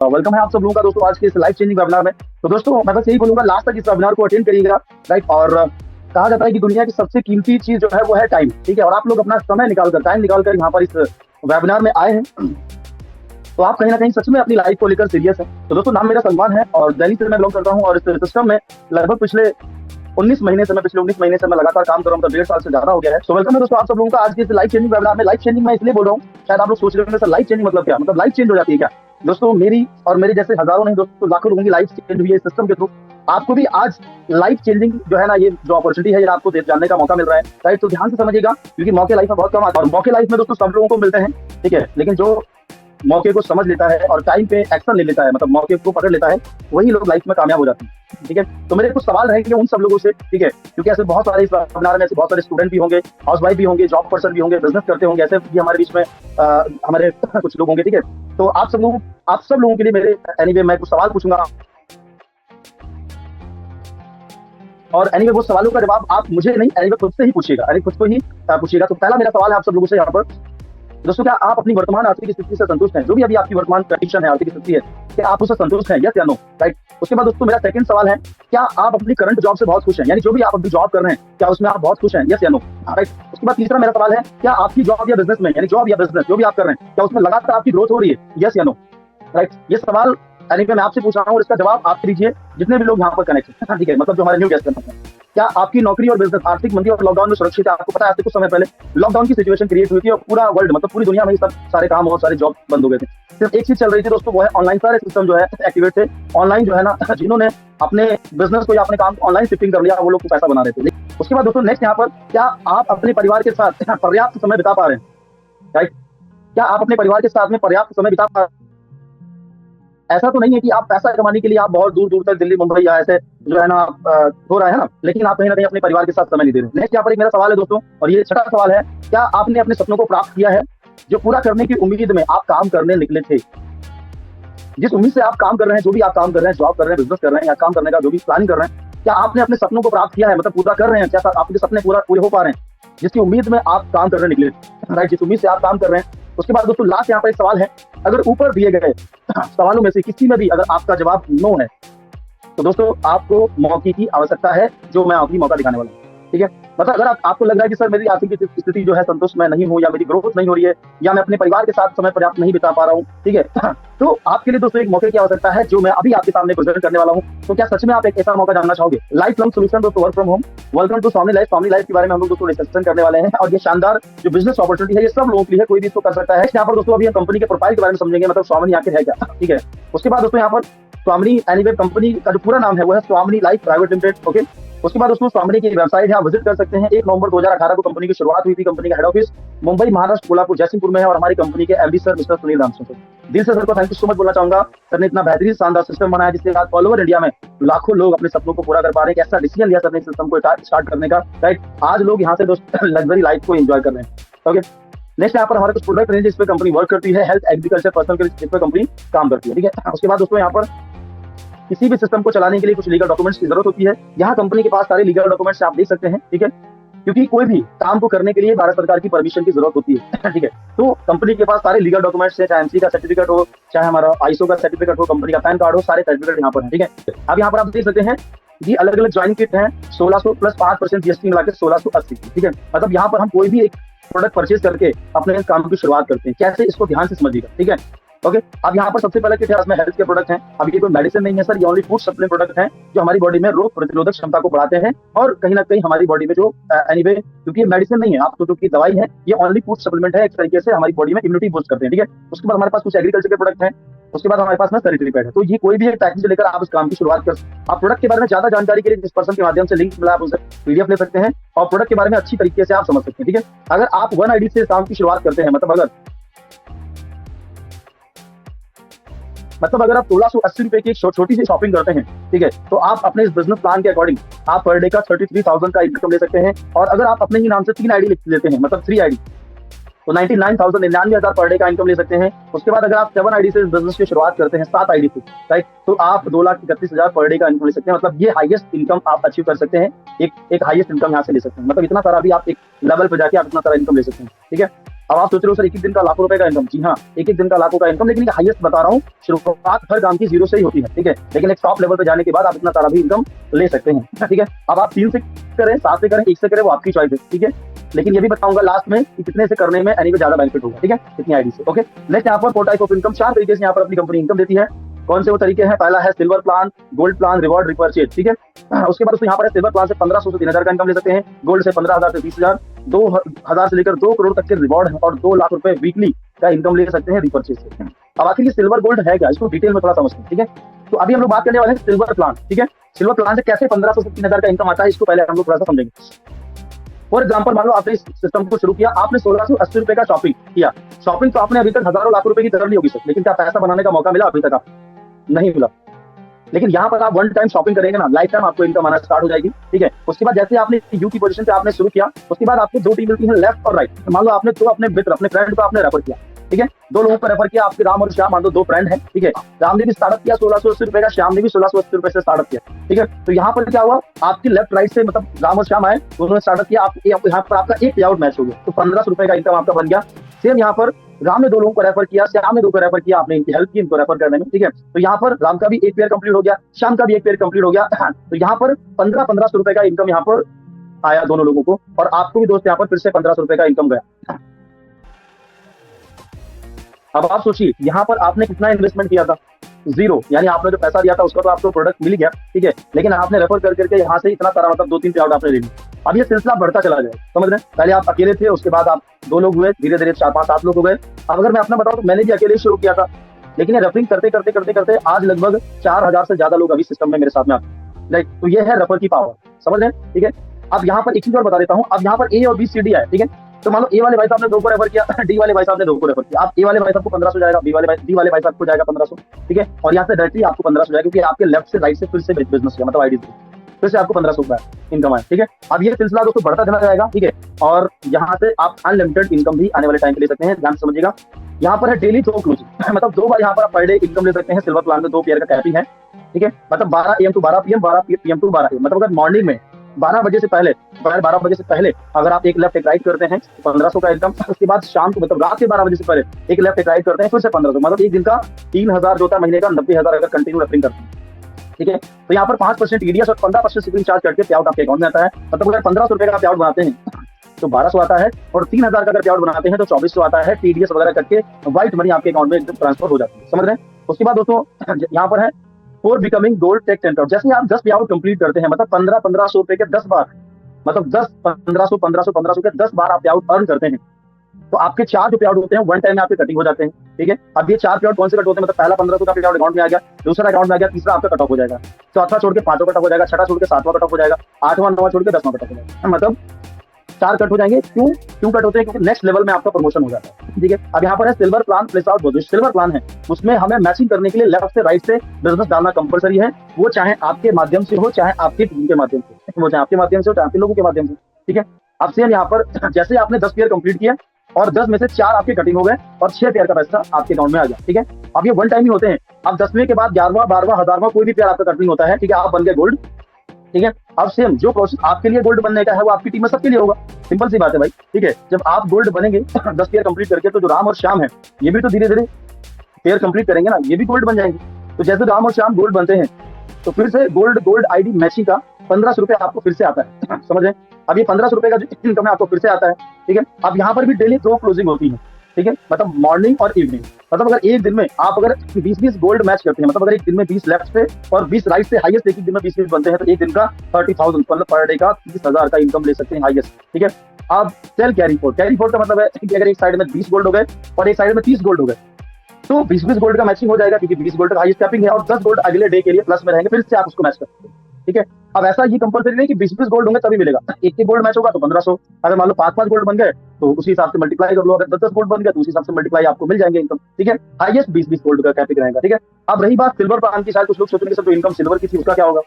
Welcome है आप सब लोगों का दोस्तों आज के इस लाइफ चेंजिंग वेबिनार में। तो दोस्तों मैं बस यही बोलूंगा, लास्ट तक इस वेबिनार को अटेंड करिएगा, राइट। और कहा जाता है कि दुनिया की सबसे कीमती चीज जो है वो है टाइम, ठीक है। और आप लोग अपना समय निकालकर, टाइम निकालकर यहाँ पर इस वेबिनार में आए हैं, तो आप कहीं ना कहीं सच में अपनी लाइफ को लेकर सीरियस है। तो दोस्तों, नाम मेरा सलमान है और दिल्ली से मैं बिलोंग करता हूँ। और इस सिस्टम में लगभग पिछले 19 महीने से मैं लगातार काम कर रहा हूँ, मतलब 1.5 साल से ज्यादा हो गया है। तो वेलकम है दोस्तों आप सब लोगों का आज के इस लाइफ चेंजिंग वेबिनार में। लाइफ चेंजिंग मैं इसलिए बोल रहा हूँ, शायद आप लोग सोच रहे होंगे सर लाइफ चेंजिंग मतलब क्या, मतलब लाइफ चेंज हो जाती है क्या। दोस्तों, मेरी और मेरे जैसे हजारों नहीं दोस्तों लाखों लोगों की लाइफ चेंज हुई है इस सिस्टम के थ्रू। आपको भी आज लाइफ चेंजिंग जो है ना, ये जो अपॉर्चुनिटी है, ये आपको जानने का मौका मिल रहा है, राइट। तो ध्यान से समझिएगा, क्योंकि मौके लाइफ में बहुत कम आते हैं और मौके लाइफ में दोस्तों सब लोगों को मिलते हैं, ठीक है। लेकिन जो मौके को समझ लेता है और टाइम पे एक्शन ले लेता है, मतलब मौके को पकड़ लेता है, वही लोग लाइफ में कामयाब हो जाते हैं, ठीक है। तो मेरे कुछ सवाल रहेंगे उन सब लोगों से, ठीक है, क्योंकि ऐसे बहुत सारे इस वेबिनार में ऐसे बहुत सारे स्टूडेंट भी होंगे, हाउस वाइफ भी होंगे, जॉब पर्सन भी होंगे, बिजनेस करते होंगे, ऐसे भी हमारे बीच में हमारे कुछ लोग होंगे, ठीक है। तो आप सब लोगों के लिए मेरे एनीवे मैं कुछ सवाल पूछूंगा, और एनीवे वो सवालों का जवाब आप मुझे नहीं, एनीवे खुद से ही पूछिएगा, खुद को ही पूछिएगा। तो पहला मेरा सवाल है आप सब लोगों से यहाँ पर, दोस्तों, क्या आप अपनी वर्तमान आर्थिक स्थिति से संतुष्ट हैं? जो भी अभी आपकी वर्तमान कंडीशन है, आर्थिक स्थिति है, क्या आप उससे संतुष्ट हैं, यस या नो, राइट। उसके बाद दोस्तों मेरा सेकंड सवाल है, क्या आप अपनी करंट जॉब से बहुत खुश हैं? यानी जो भी आप अभी जॉब कर रहे हैं, क्या उसमें आप बहुत खुश हैं, यस या नो, राइट। उसके बाद तीसरा मेरा सवाल है, क्या आपकी जॉब या बिजनेस में, यानी जॉब या बिजनेस जो भी आप कर रहे हैं, क्या उसमें लगातार आपकी ग्रोथ हो रही है, यस या नो, राइट। ये सवाल एनीवे मैं आपसे पूछ रहा हूँ और इसका जवाब आप दीजिए, जितने भी लोग यहाँ पर कनेक्ट हैं, ठीक है, मतलब जो हमारे न्यू गेस्ट हैं। क्या आपकी नौकरी और बिजनेस आर्थिक मंदी और लॉकडाउन में सुरक्षित है? आपको पता है आज से कुछ समय पहले लॉकडाउन की सिचुएशन क्रिएट हुई थी और पूरा वर्ल्ड, मतलब पूरी दुनिया में सब सारे काम और सारे जॉब बंद हो गए थे। सिर्फ एक चीज चल रही थी दोस्तों, वो है ऑनलाइन। सारे सिस्टम जो है एक्टिवेट थे ऑनलाइन, जो है ना, जिन्होंने अपने बिजनेस को या अपने काम को ऑनलाइन शिफ्टिंग कर लिया, वो लोग पैसा बना रहे थे। उसके बाद दोस्तों नेक्स्ट यहाँ पर, क्या आप अपने परिवार के साथ पर्याप्त समय बिता पा रहे हैं, राइट। क्या आप अपने परिवार के साथ में पर्याप्त समय बिता पा रहे हैं? ऐसा तो नहीं है कि आप पैसा कमाने के लिए आप बहुत दूर दूर तक दिल्ली मुंबई या ऐसे जो है ना हो रहा है ना, लेकिन आप कहीं ना कहीं अपने परिवार के साथ समय नहीं दे रहे। नेक्स्ट यहाँ पर एक मेरा सवाल है दोस्तों, और ये छठा सवाल है, क्या आपने अपने सपनों को प्राप्त किया है? जो पूरा करने की उम्मीद में आप काम करने निकले थे, जिस उम्मीद से आप काम कर रहे हैं, जो भी आप काम कर रहे हैं, जॉब कर रहे हैं, बिजनेस कर रहे हैं या काम करने का जो भी प्लानिंग कर रहे हैं, क्या आपने अपने सपनों को प्राप्त किया है, मतलब पूरा कर रहे हैं? क्या आपके सपने पूरे हो पा रहे हैं जिसकी उम्मीद में आप काम करने निकले, राइट, जिस उम्मीद से आप काम कर रहे हैं। उसके बाद दोस्तों लास्ट यहाँ पर एक सवाल है, अगर ऊपर दिए गए सवालों में से किसी में भी अगर आपका जवाब नो है, तो दोस्तों आपको मौके की आवश्यकता है, जो मैं आपकी मौका दिखाने वाला हूँ, ठीक है। मतलब अगर आपको लग रहा है कि सर मेरी आर्थिक स्थिति जो है संतुष्ट मैं नहीं हूँ, या मेरी ग्रोथ नहीं हो रही है, या मैं अपने परिवार के साथ समय पर्याप्त नहीं बिता पा रहा हूँ, ठीक है, तो आपके लिए दोस्तों एक मौके की आवश्यकता है, जो मैं अभी आपके सामने प्रेजेंट करने वाला हूँ। तो क्या सच में आप एक ऐसा मौका जानना चाहोगे? लाइफ लॉन्ग सोल्यूशन दोस्तों, work from home. Welcome to Swami life. Swami life के बारे में हम लोग दोस्तों डिस्कशन करने वाले हैं, और ये शानदार जो बिजनेस अपॉर्चुनिटी है, ये सब लोगों के लिए है, कोई भी इसको कर सकता है। यहाँ पर दोस्तों अभी हम कंपनी के प्रोफाइल के बारे में समझेंगे, मतलब स्वामी आखिर है क्या, ठीक है। उसके बाद दोस्तों यहाँ पर स्वामी एनीवे कंपनी का जो पूरा नाम है वो है स्वामी लाइफ प्राइवेट लिमिटेड, ओके। उसके बाद दोस्तों स्वामी की वेबसाइट है, आप विजिट कर सकते हैं। 1 नवंबर 2018 को कंपनी की शुरुआत हुई थी। कंपनी का हेड ऑफिस मुंबई, महाराष्ट्र, कोल्हापुर, जयसिंहपुर में है, और हमारी कंपनी के MD sir mister Sunil Ram sir, दिल से सर को थैंक यू सो मच बोलना चाहूंगा। सर ने इतना बेहतरीन शानदार सिस्टम बनाया, जिसके बाद ऑल ओवर इंडिया में लाखों लोग अपने सपनों को पूरा कर पा रहे हैं। ऐसा डिसीजन लिया सर ने सिस्टम को स्टार्ट करने का, राइट। आज लोग यहाँ से दोस्तों लग्जरी लाइफ को एंजॉय कर रहे हैं, ओके। नेक्स्ट यहाँ पर हमारे कुछ प्रोडक्ट रेंज इस पे कंपनी वर्क करती है, हेल्थ, एग्रीकल्चर, पर्सनल केयर, इस पे कंपनी काम करती है, ठीक है। उसके बाद दोस्तों यहाँ पर किसी भी सिस्टम को चलाने के लिए कुछ लीगल डॉक्यूमेंट्स की जरूरत होती है। यहाँ कंपनी के पास सारे लीगल डॉक्यूमेंट्स आप देख सकते हैं, ठीक है, क्योंकि कोई भी काम को करने के लिए भारत सरकार की परमिशन की जरूरत होती है, ठीक है। तो कंपनी के पास सारे लीगल डॉक्यूमेंट्स है, चाहे एमसी का सर्टिफिकेट हो, चाहे हमारा आईएसओ का सर्टिफिकेट हो, कंपनी का पैन कार्ड हो, सारे सर्टिफिकेट यहाँ पर है, ठीक है। अब यहाँ पर आप देख सकते हैं ये अलग अलग ज्वाइनिंग किट है, 1600 प्लस 5% जीएसटी मिलाकर 1680, ठीक है। मतलब यहाँ पर हम कोई भी एक प्रोडक्ट परचेज करके अपने काम की शुरुआत करते हैं। कैसे, इसको ध्यान से समझिएगा, ठीक है, ओके। अब यहाँ पर सबसे पहले किट है, उसमें हेल्थ के प्रोडक्ट हैं। अब ये कोई मेडिसिन नहीं है सर, ये ओनली फूड सप्लीमेंट प्रोडक्ट हैं, जो हमारी बॉडी में रोग प्रतिरोधक क्षमता को बढ़ाते हैं, और कहीं ना कहीं हमारी बॉडी में जो एनीवे, क्योंकि ये मेडिसिन नहीं है, आपको जो की दवाई है, ये ओनली फूड सप्लीमेंट है, एक तरीके से हमारी बॉडी में इम्यूनिटी बूस्ट करते हैं, ठीक है। उसके बाद हमारे पास कुछ एग्रीकल्चर के प्रोडक्ट हैं। उसके बाद हमारे पास में सैनिटरी पैड है। तो ये कोई भी एक पैकेज लेकर आप इस काम की शुरुआत कर। आप प्रोडक्ट के बारे में ज्यादा जानकारी के लिए जिस पर्सन के माध्यम से लिंक मिला, आप उसे पीडीएफ ले सकते हैं और प्रोडक्ट के बारे में अच्छी तरीके से आप समझ सकते हैं, ठीक है। अगर आप 1 आईडी से काम की शुरुआत करते हैं, मतलब अगर आप 1680 रुपए की एक छोटी सी शॉपिंग करते हैं, ठीक है, तो आप अपने इस बिजनेस प्लान के अकॉर्डिंग आप पर डे का 33,000 का इनकम ले सकते हैं। और अगर आप अपने ही नाम से 3 आईडी लेते हैं, मतलब 3 आईडी, तो 99,000 पर डे का इनकम ले सकते हैं। उसके बाद अगर आप 7 आईडी से बिजनेस की शुरुआत करते हैं, 7 आईडी से, राइट, तो आप 2,31,000 पर डे का इनकम ले सकते हैं। मतलब ये हाईएस्ट इनकम आप अचीव कर सकते हैं, एक हाईएस्ट इनकम यहाँ से ले सकते हैं। मतलब इतना सारा भी आप एक लेवल पर जाके आप इतना सारा इनकम ले सकते हैं, ठीक है। अब आप सोच रहे हो सर एक एक दिन का लाखों रुपए का इनकम, जी हाँ एक एक दिन का लाखों का इनकम, लेकिन हाईएस्ट बता रहा हूँ, शुरुआत हर काम की जीरो से ही होती है, ठीक है, लेकिन एक टॉप लेवल पे जाने के बाद आप इतना सारा भी इनकम ले सकते हैं, ठीक है। अब आप 3 से करें, 7 से करें, 1 से करें, वो आपकी चॉइस है, ठीक है, लेकिन ये भी बताऊंगा लास्ट में कि कितने से करने में एनी को ज्यादा बेनिफिट होगा, ठीक है, कितनी आईडी से। ओके, नेक्स्ट यहाँ पर 4 टाइप ऑफ इनकम, 4 तरीके से यहाँ पर अपनी कंपनी इनकम देती है। कौन से वो तरीके हैं? पहला है silver plan, gold plan, reward, repurchase, ठीक है। उसके बाद उसको यहाँ पर सिल्वर प्लान से 1500 से 3000 का इनकम ले सकते हैं, गोल्ड से 15,000 से 20,000, 2,000 से लेकर 2 करोड़ तक के रिवॉर्ड है और 2 लाख रुपए वीकली का इनकम ले सकते हैं रिपर्चेज से। अब आखिर ये सिल्वर गोल्ड है क्या, इसको डिटेल में थोड़ा समझते हैं, ठीक है। तो अभी हम लोग बात करने वाले हैं सिल्वर प्लान, ठीक है। सिल्वर प्लान से कैसे 1500 से 3000 का इनकम आता है, इसको पहले हम लोग थोड़ा सा समझेंगे। फॉर एग्जाम्पल, मान लो आपने इस सिस्टम को शुरू किया, आपने 1680 रुपए का शॉपिंग किया, शॉपिंग तो आपने अभी तक हजारों लाख रुपए की कर ली होगी सर, लेकिन क्या पैसा बनाने का मौका मिला अभी तक? आप नहीं मिला। लेकिन यहाँ पर आप वन टाइम शॉपिंग करेंगे ना, लाइफ टाइम आपको इनकम आना स्टार्ट हो जाएगी, ठीक है। उसके बाद जैसे आपने यू की पोजीशन पे आपने शुरू किया, उसके बाद आपको 2 टीम मिलती है, लेफ्ट और राइट। मान लो आपने 2 अपने मित्र, अपने फ्रेंड को आपने रेफर किया, ठीक है, 2 लोगों को रेफर किया, आपके राम और श्याम, मान लो 2 फ्रेंड है, ठीक है। राम ने भी स्टार्टअप किया 1680 रुपए का, श्याम ने भी 1680 रुपए से स्टार्टअप किया, ठीक है। तो यहाँ पर क्या हुआ, आपकी लेफ्ट राइट से मतलब राम और श्याम आए, उन्होंने स्टार्टअप किया, यहाँ पर आपका एक पे आउट मैच हो गया, तो 1500 रुपए का इनकम आपका बन गया। सेम यहाँ पर राम ने 2 लोगों को रेफर किया, श्याम ने 2 को रेफर किया, आपने इनकी हेल्प की इनको रेफर करने में, ठीक है। तो यहाँ पर राम का भी एक पेयर कंप्लीट हो गया, श्याम का भी एक पेयर कंप्लीट हो गया। तो यहाँ पर 1500 रुपए का इनकम यहाँ पर आया दोनों लोगों को, और आपको भी दोस्त यहाँ पर फिर से 1500 रुपए का इनकम गया। अब आप सोचिए यहाँ पर आपने कितना इन्वेस्टमेंट किया था, 0, यानी आपने जो पैसा दिया था उसका तो आपको प्रोडक्ट मिल गया, ठीक है, लेकिन आपने रेफर कर करके यहाँ से इतना सारा मतलब 2-3 पे आउट आपने ले लिया। अब ये सिलसिला बढ़ता चला जाए, समझ रहे हैं? पहले आप अकेले थे, उसके बाद आप 2 लोग हुए, धीरे धीरे 4, 5, 7 लोग हो गए। अब अगर मैं अपना बताऊं तो मैंने भी अकेले शुरू किया था, लेकिन ये रेफरिंग करते करते करते करते आज लगभग 4000 से ज्यादा लोग अभी सिस्टम में मेरे साथ में आते हैं, राइट। तो ये है रेफर की पावर, समझ रहे हैं, ठीक है। अब यहाँ पर एक चीज और बता देता हूँ, अब यहाँ पर ए और बी सी डी है, ठीक है। तो मान लो ए वाले भाई साहब ने 2 को रेफर किया, डी वाले भाई साहब ने 2 को रेफर किया, आप ए वाले भाई साहब को 1500 जाएगा, डी वाले भाई साहब को जाएगा 1500, ठीक है। और यहाँ से डायरेक्टली आपको 1500 जाएगा, क्योंकि आपके लेफ्ट से राइट से फिर से बिजनेस किया, मतलब आईडी फिर से आपको 1500 का इनकम आया, ठीक है। अब ये सिलसिला दोस्तों बढ़ता चला जाएगा, ठीक है, और यहाँ से आप अनलिमिटेड इनकम भी आने वाले टाइम पे ले सकते हैं। ध्यान से समझिएगा, यहाँ पर है डेली 2 क्लोजिंग, मतलब 2 बार यहाँ पर आप पर डे इनकम ले सकते हैं। सिल्वर प्लान में 2 पेयर का कैपिंग है, ठीक है, मतलब 12 AM to 12 PM, 12 PM to 12 AM, मतलब अगर मॉर्निंग में 12 बजे से पहले, दोपहर 12 बजे से पहले अगर आप एक लेफ्ट एक राइट करते हैं तो 1500 का इनकम। उसके बाद शाम को मतलब रात के 12 बजे से पहले एक लेफ्ट एक राइट करते हैं, फिर से 1500, मतलब एक दिन का 3000 जो होता है, महीने का 90,000 अगर कंटिन्यू रेफरिंग करते हैं, ठीक है। तो यहाँ पर 5% टीडीएस और 15% शिपिंग चार्ज करके पे आउट आपके अकाउंट में आता है। मतलब अगर 1500 रुपए का पे आउट बनाते हैं तो 1200 आता है, और 3000 का अगर पे आउट बनाते हैं तो 2400 आता है। टीडीएस वगैरह करके व्हाइट मनी आपके अकाउंट में एकदम ट्रांसफर हो जाती है, समझ रहे हैं। उसके बाद दोस्तों यहाँ पर है for becoming gold tech tenter, जैसे आप 10 पे आउट कंप्लीट करते हैं, मतलब 1500 रुपए के 10 बार, मतलब 10 1500 के 10 बार आप पे आउट अर्न करते हैं, तो आपके 4 जो पे आउट होते हैं वन टाइम में आपके कटिंग हो जाते हैं, ठीक है। अब ये 4 पे आउट कौन से कट होते हैं, मतलब पहला 1500 का पे आउट अकाउंट में आ गया, दूसरा अकाउंट में आ गया, तीसरा आपका कट ऑफ हो जाएगा, चौथा छोड़ के 5वां कट ऑफ हो जाएगा, छठा छोड़ के 7वां कट ऑफ हो जाएगा, 8वां 9वां छोड़ के 10वां कट ऑफ हो जाएगा, मतलब 4 कट हो जाएंगे। क्यों कट होते हैं? क्योंकि नेक्स्ट लेवल में आपका प्रमोशन हो जाता है, ठीक है। अब यहाँ पर है सिल्वर प्लान प्लेस आउट, जो सिल्वर प्लान है उसमें हमें मैचिंग करने के लिए लेफ्ट से राइट से बिजनेस डालना कंपलसरी है, वो चाहे आपके माध्यम से हो, चाहे आपकी टीम के माध्यम से, वो चाहे आपके माध्यम से हो, चाहे आपके लोगों के माध्यम से, ठीक है। अब सेम यहाँ पर जैसे आपने 10 पेयर कंप्लीट किया और 10 में से 4 आपके कटिंग हो गए और 6 पेयर का पैसा आपके अकाउंट में आ गया, ठीक है। अब ये वन टाइम ही होते हैं। अब 10वें के बाद 11वां 12वां 1000वां कोई भी पेयर आपका कटिंग होता है, ठीक है, आप बन गए गोल्ड, ठीक है। अब सेम जो प्रोसेस आपके लिए गोल्ड बनने का है वो आपकी टीम में सबके लिए होगा, सिंपल सी बात है भाई, ठीक है। जब आप गोल्ड बनेंगे 10 पेयर कंप्लीट करके, तो जो राम और श्याम है ये भी तो धीरे धीरे पेयर कंप्लीट करेंगे ना, ये भी गोल्ड बन जाएंगे। तो जैसे राम और श्याम गोल्ड बनते हैं तो फिर से गोल्ड आईडी मैचिंग का 1500 रुपए आपको फिर से आता है, समझ रहे हैं। अब ये 1500 रुपए का जो इनकम है आपको फिर से आता है, ठीक है। अब यहाँ पर भी डेली 2 क्लोजिंग होती है, ठीक है, मतलब मॉर्निंग और इवनिंग। मतलब अगर एक दिन में आप अगर 20-20 गोल्ड मैच करते हैं, मतलब अगर एक दिन में 20 लेफ्ट से और 20 राइट से हाईएस्ट एक दिन में 20 बनते हैं, तो एक दिन का 30,000 मतलब पर डे का 30,000 का इनकम ले सकते हैं हाईएस्ट, ठीक है। अब सेल कैरी फोर्ड का मतलब है कि अगर एक साइड में 20 गोल्ड हो गए और एक साइड में 30 गोल्ड हो गए, तो 20-20 गोल्ड का मैचिंग हो जाएगा, क्योंकि 20 गोल्ड का हाईएस्ट कैपिंग है और 10 गोल्ड अगले डे के लिए प्लस में रहेंगे, फिर से आप उसको मैच करते हैं, ठीक है। अब ऐसा ये कंपलसरी नहीं कि 20-20 गोल्ड होंगे तभी मिलेगा, एक गोल्ड मैच होगा तो 1500, अगर मान लो 5-5 गोल्ड बन गए तो उसी हिसाब से मल्टीप्लाई कर लो, अगर 10-10 गोल्ड बन गए तो उसी हिसाब से मल्टीप्लाई आपको मिल जाएंगे इनकम, ठीक है। हाईएस्ट 20-20 गोल्ड का कैपिंग रहेगा, ठीक है। अब रही बात सिल्वर प्लान की, शायद कुछ लोग सोचेंगे सर जो इनकम सिल्वर की थी उसका क्या होगा,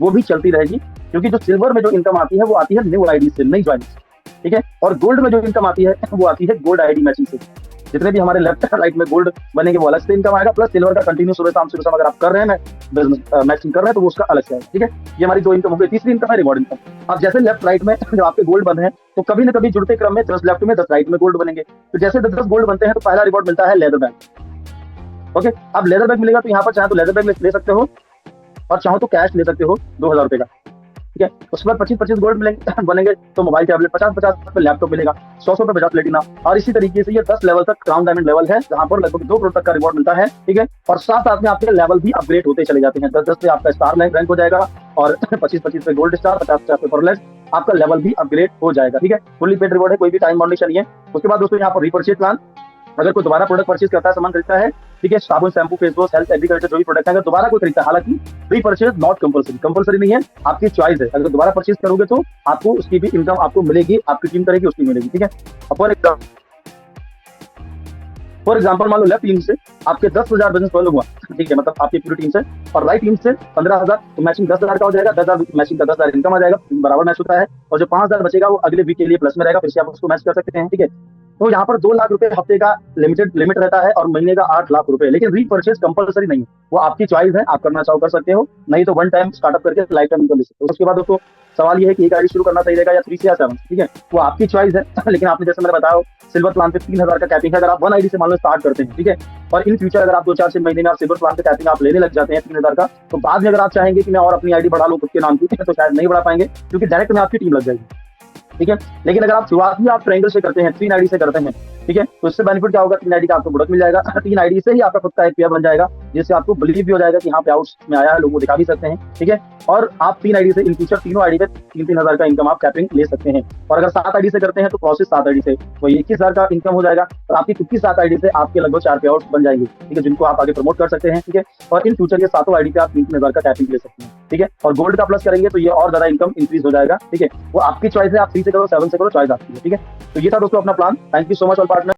वो भी चलती रहेगी, क्योंकि जो सिल्वर में जो इनकम आती है वो आती है न्यू आईडी से, नई ज्वाइनिंग से, ठीक है। और गोल्ड में जो इनकम आती है वो आती है गोल्ड आईडी मैचिंग से। जितने भी हमारे लेफ्ट राइट में गोल्ड बनेंगे वो अलग से इनकम आएगा, प्लस सिल्वर का कंटिन्यू सुबह शाम अगर आप कर रहे हैं बिजनेस मैक्सिंग कर रहे हैं तो वो उसका अलग से आएगा। ठीक है, ये हमारी 2 इनकम हो गई। तीसरी इनकम है रिवॉर्ड इनकम। अब जैसे लेफ्ट राइट में जब आपके गोल्ड बने हैं तो कभी ना कभी जुड़ते क्रम में 10 लेफ्ट में 10 राइट में गोल्ड बनेंगे। तो जैसे 10 गोल्ड बनते हैं तो पहला रिवॉर्ड मिलता है लेदर बैग। ओके, अब लेदर बैग मिलेगा तो यहाँ पर चाहे तो लेदर बैग ले सकते हो और चाहो तो कैश ले सकते हो 2000 रुपए का। ठीक है, उसके बाद 25-25 गोल्ड मिलेंगे बनेंगे तो मोबाइल टैबलेट, 50-50 पे लैपटॉप मिलेगा, 100 पे 50 प्लेटिना, और इसी तरीके से ये 10 लेवल तक क्राउन डायमंड लेवल है जहां पर लगभग 2 करोड़ तक का रिवॉर्ड मिलता है। ठीक है, और साथ साथ में आपके लेवल भी अपग्रेड होते चले जाते हैं। 10-10 पे आपका स्टार रैंक हो जाएगा और 25-25 पे गोल्ड स्टार, 50-50 पे परलेस, आपका लेवल भी अपग्रेड हो जाएगा। ठीक है, फुल्ली पेड रिवॉर्ड है, कोई भी टाइम बाउंडेशन नहीं है। उसके बाद दोस्तों यहाँ पर रीपर्चेज प्लान, अगर कोई दोबारा प्रोडक्ट परचेज करता है, सामान खरीदता है, ठीक है, साबुन, shampoo, face wash, health, agriculture जो भी प्रोडक्ट है, अगर दोबारा कोई खरीदता है, हालांकि रीपर्चेज नॉट कंपलसरी, कंपलसरी नहीं है, आपकी चॉइस है। अगर दोबारा परचेज करोगे तो आपको उसकी भी इनकम आपको मिलेगी, आपकी टीम करेगी, उसकी मिलेगी। ठीक है, फॉर एग्जाम्पल मान लो लेफ्ट टीम से आपके 10,000 बिजनेस फॉलो हुआ, ठीक है, मतलब आपकी पूरी टीम से, और राइट टीम से 15,000, तो मैचिंग 10,000 का हो जाएगा, 10,000 मैचिंग का 10,000 इनकम आ जाएगा, बराबर मैच होता है, और जो 5,000 बचेगा वो अगले वीक के लिए प्लस में रहेगा, फिर से आप उसको मैच कर सकते हैं। ठीक है, तो यहाँ पर 2 लाख रुपए हफ्ते का लिमिट रहता है और महीने का 8 लाख रुपए, लेकिन रीपर्चेज कंपलसरी नहीं है, वो आपकी चॉइस है, आप करना चाहो कर सकते हो, नहीं तो वन टाइम स्टार्टअप करके लाइफ टाइम इनकम ले सकते हो। उसके बाद दोस्तों सवाल ये है कि एक आईडी शुरू करना सही रहेगा या 3 से या 7, ठीक है, वो आपकी चॉइस है। लेकिन आपने जैसे मैंने बताया सिल्वर प्लान पे 3,000 का कैपिंग है, अगर आप 1 आईडी से मान लो स्टार्ट करते हैं, ठीक है, और इन फ्यूचर अगर आप 2-4 महीने में आप सिल्वर प्लान पे कैपिंग आप लेने लग जाते हैं 3,000 का, तो बाद में अगर आप चाहेंगे कि मैं और अपनी आईडी बढ़ा लूं खुद के नाम की, तो शायद नहीं बढ़ा पाएंगे क्योंकि डायरेक्ट में आपकी टीम लग जाएगी। ठीक है, लेकिन अगर आप शुरुआत ही आप ट्रायंगल से करते हैं, 3 आईडी से करते हैं, ठीक है, तो इससे बेनिफिट क्या होगा, 3 आईडी का आपको प्रोडक्ट मिल जाएगा, 3 आईडी से ही आपका खुद का एक पेयर बन जाएगा, जिससे आपको बिलीव भी हो जाएगा कि हाँ पे आउट्स में आया है, लोगों को दिखा भी सकते हैं। ठीक है, और आप 3 आईडी से इन फ्यूचर तीनों आईडी पे 3-3 हजार का इनकम आप कैपिंग ले सकते हैं। और अगर 7 आईडी से करते हैं तो प्रोसेस 7 आईडी से वही 21,000 का इनकम हो जाएगा, और आपकी 7 आईडी से आपके लगभग 4 पे आउट्स बन जाएंगे। ठीक है, जिनको आप आगे प्रमोट कर सकते हैं। ठीक है, और इन फ्यूचर ये 7 आईडी पे आप 3-3 हजार का कैपिंग ले सकते हैं। ठीक है, और गोल्ड का प्लस करेंगे तो ये और ज्यादा इनकम इंक्रीज हो जाएगा। ठीक है, वो आपकी चॉइस है, आप 3 से करो, 7 से करो, चॉइस आपकी है। ठीक है, तो ये था दोस्तों अपना plan. Thank you so much all partner.